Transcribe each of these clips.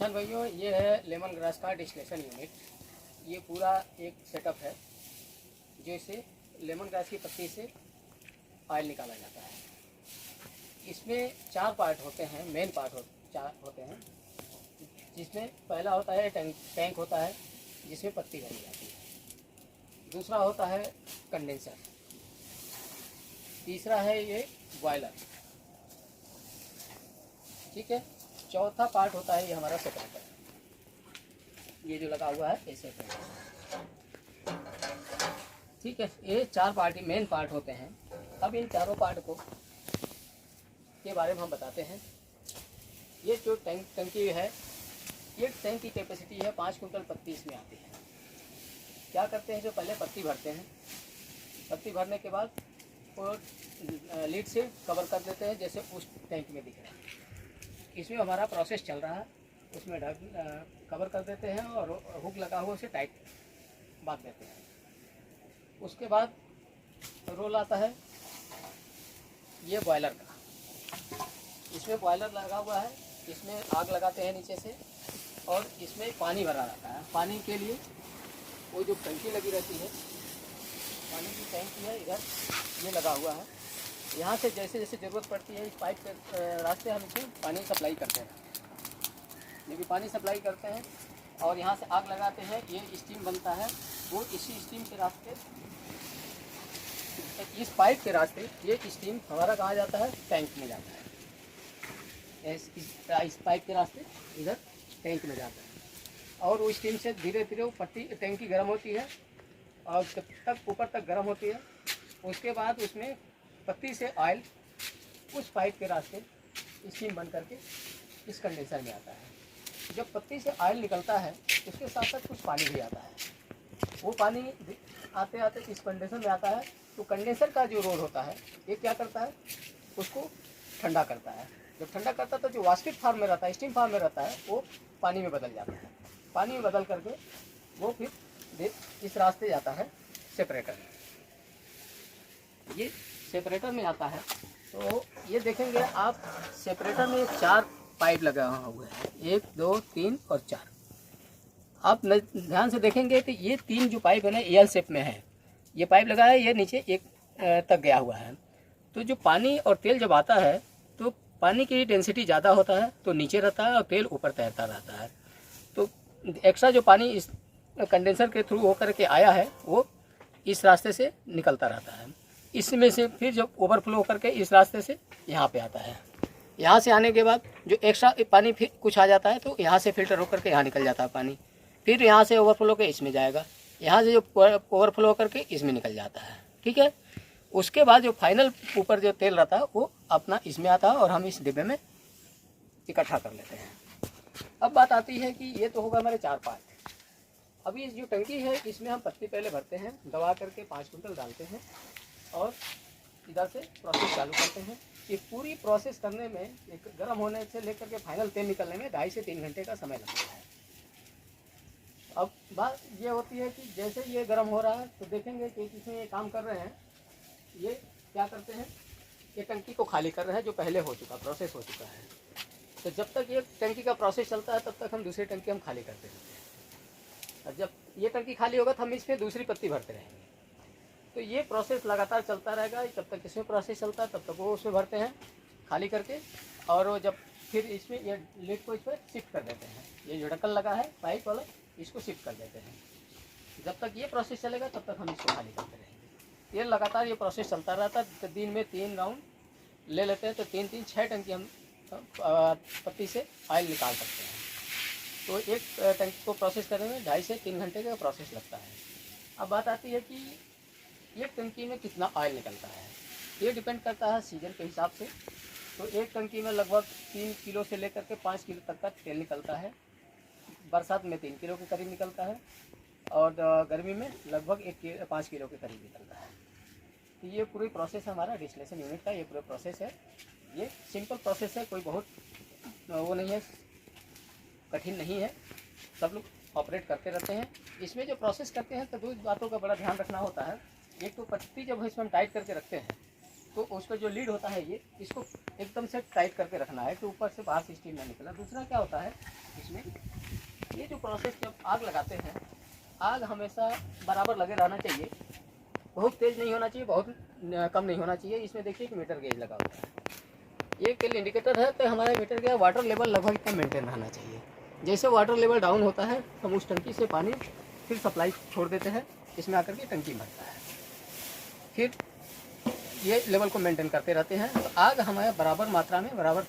किसान भाइयों, ये है लेमन ग्रास का डिस्टिलेशन यूनिट। ये पूरा एक सेटअप है जैसे लेमन ग्रास की पत्ती से ऑयल निकाला जाता है। इसमें 4 पार्ट होते हैं, मेन पार्ट चार होते हैं, जिसमें पहला होता है टैंक होता है जिसमें पत्ती भरी जाती है। दूसरा होता है कंडेंसर। तीसरा है ये बॉयलर, ठीक है। चौथा पार्ट होता है ये हमारा सेपरेटर, ये जो लगा हुआ है ये सेपरेटर, ठीक है। ये 4 पार्ट मेन पार्ट होते हैं। अब इन चारों पार्ट को के बारे में हम बताते हैं। ये जो टंकी है, ये टैंक की कैपेसिटी है 5 कुंटल पत्ती इसमें आती है। क्या करते हैं, जो पहले पत्ती भरते हैं, पत्ती भरने के बाद वो लीड से कवर कर देते हैं जैसे उस टैंक में दिख रहा है। इसमें हमारा प्रोसेस चल रहा है, उसमें कवर कर देते हैं और हुक लगा हुआ उसे टाइट बांध देते हैं। उसके बाद रोल आता है ये बॉयलर का। इसमें बॉयलर लगा हुआ है, इसमें आग लगाते हैं नीचे से और इसमें पानी भरा रहता है। पानी के लिए वो जो टंकी लगी रहती है, पानी की टंकी है, इधर ये लगा हुआ है। यहाँ से जैसे जैसे ज़रूरत पड़ती है इस पाइप के रास्ते हम इसमें पानी सप्लाई करते हैं। जब पानी सप्लाई करते हैं और यहाँ से आग लगाते हैं, ये स्टीम बनता है। वो इसी स्टीम के रास्ते, इस पाइप के रास्ते ये स्टीम हमारा कहाँ जाता है, टैंक में जाता है। इस पाइप के रास्ते इधर टैंक में जाता है और वो स्टीम से धीरे धीरे वो पत्ती टैंकी गर्म होती है और जब तक ऊपर तक गर्म होती है, उसके बाद उसमें पत्ती से ऑयल उस पाइप के रास्ते स्टीम बन करके इस कंडेंसर में आता है। जब पत्ती से ऑयल निकलता है उसके साथ साथ कुछ पानी भी आता है। वो पानी आते आते इस कंडेंसर में आता है। तो कंडेंसर का जो रोल होता है, ये क्या करता है, उसको ठंडा करता है। जब ठंडा करता है तो जो वाष्पित फॉर्म में रहता है, स्टीम फॉर्म में रहता है, वो पानी में बदल जाता है। पानी में बदल करके वो फिर इस रास्ते जाता है सेपरेटर में। ये सेपरेटर में आता है तो ये देखेंगे आप, सेपरेटर में 4 पाइप लगा हुआ है, 1 2 3 और 4। आप ध्यान से देखेंगे तो ये 3 जो पाइप है ना, एल शेप में है। ये पाइप लगा है, ये नीचे एक तक गया हुआ है। तो जो पानी और तेल जब आता है तो पानी की डेंसिटी ज़्यादा होता है तो नीचे रहता है और तेल ऊपर तैरता रहता है। तो एक्स्ट्रा जो पानी इस कंडेंसर के थ्रू होकर के आया है वो इस रास्ते से निकलता रहता है। इसमें से फिर जब ओवरफ्लो करके इस रास्ते से यहाँ पे आता है। यहाँ से आने के बाद जो एक्स्ट्रा पानी फिर कुछ आ जाता है तो यहाँ से फिल्टर होकर के यहाँ निकल जाता है पानी। फिर यहाँ से ओवरफ्लो के इसमें जाएगा, यहाँ से जो ओवरफ्लो करके इसमें निकल जाता है, ठीक है। उसके बाद जो फाइनल ऊपर जो तेल रहता है वो अपना इसमें आता है और हम इस डिब्बे में इकट्ठा कर लेते हैं। अब बात आती है कि ये तो होगा हमारे 4 पार्ट। अभी इस जो टंकी है इसमें हम पत्ती पहले भरते हैं, दबा करके 5 कुंटल डालते हैं और इधर से प्रोसेस चालू करते हैं। ये पूरी प्रोसेस करने में, एक गर्म होने से लेकर के फाइनल तेल निकलने में 2.5 से 3 घंटे का समय लगता है। अब बात ये होती है कि जैसे ये गर्म हो रहा है तो देखेंगे कि इसमें ये काम कर रहे हैं, ये क्या करते हैं, ये टंकी को खाली कर रहे हैं जो पहले हो चुका, प्रोसेस हो चुका है। तो जब तक ये टंकी का प्रोसेस चलता है तब तक हम दूसरी टंकी हम खाली करते रहते हैं। और जब ये टंकी खाली होगा तो हम इसमें दूसरी पत्ती भरते रहेंगे। तो ये प्रोसेस लगातार चलता रहेगा। जब तक इसमें प्रोसेस चलता है तब तक वो उसमें भरते हैं खाली करके, और वो जब फिर इसमें ये लीड को इस पर शिफ्ट कर देते हैं। ये जो ढक्कन लगा है पाइप वाला, इसको शिफ्ट कर देते हैं। जब तक ये प्रोसेस चलेगा तब तक हम इसको खाली करते रहेंगे। ये लगातार ये प्रोसेस चलता रहता है। तो दिन में 3 राउंड ले लेते हैं तो 3 6 टंकी हम पत्ती से ऑयल निकाल सकते हैं। तो एक टंकी को प्रोसेस करने में 2.5 से 3 घंटे का प्रोसेस लगता है। अब बात आती है कि एक टंकी में कितना ऑयल निकलता है, ये डिपेंड करता है सीजन के हिसाब से। तो एक टंकी में लगभग 3 किलो से लेकर के 5 किलो तक का तेल निकलता है। बरसात में 3 किलो के करीब निकलता है और गर्मी में लगभग 5 किलो के करीब निकलता है। तो ये पूरी प्रोसेस हमारा डिस्टिलेशन यूनिट का ये पूरा प्रोसेस है। ये सिंपल प्रोसेस है, कोई बहुत वो नहीं है, कठिन नहीं है। सब लोग ऑपरेट करते रहते हैं। इसमें जो प्रोसेस करते हैं तो 2 बातों का बड़ा ध्यान रखना होता है। एक तो पत्ती जब इसमें हम टाइट करके रखते हैं तो उस पर जो लीड होता है ये, इसको एकदम से टाइट करके रखना है कि ऊपर से बाहर से स्टीम ना निकला। दूसरा क्या होता है इसमें, ये जो प्रोसेस जब आग लगाते हैं, आग हमेशा बराबर लगे रहना चाहिए, बहुत तेज़ नहीं होना चाहिए, बहुत कम नहीं होना चाहिए। इसमें देखिए एक मीटर गेज लगा होता है, ये केवल इंडिकेटर है, तो हमारा मीटर का वाटर लेवल लगभग इतना मेंटेन रहना चाहिए। जैसे वाटर लेवल डाउन होता है हम उस टंकी से पानी फिर सप्लाई छोड़ देते हैं, इसमें आकर के टंकी भरता है, फिर ये लेवल को मेंटेन करते रहते हैं। तो आग हमारे बराबर मात्रा में बराबर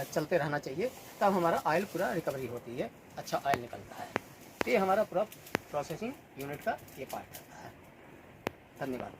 चलते रहना चाहिए, तब हमारा ऑयल पूरा रिकवरी होती है, अच्छा ऑयल निकलता है। ये हमारा पूरा प्रोसेसिंग यूनिट का ये पार्ट रहता है। धन्यवाद।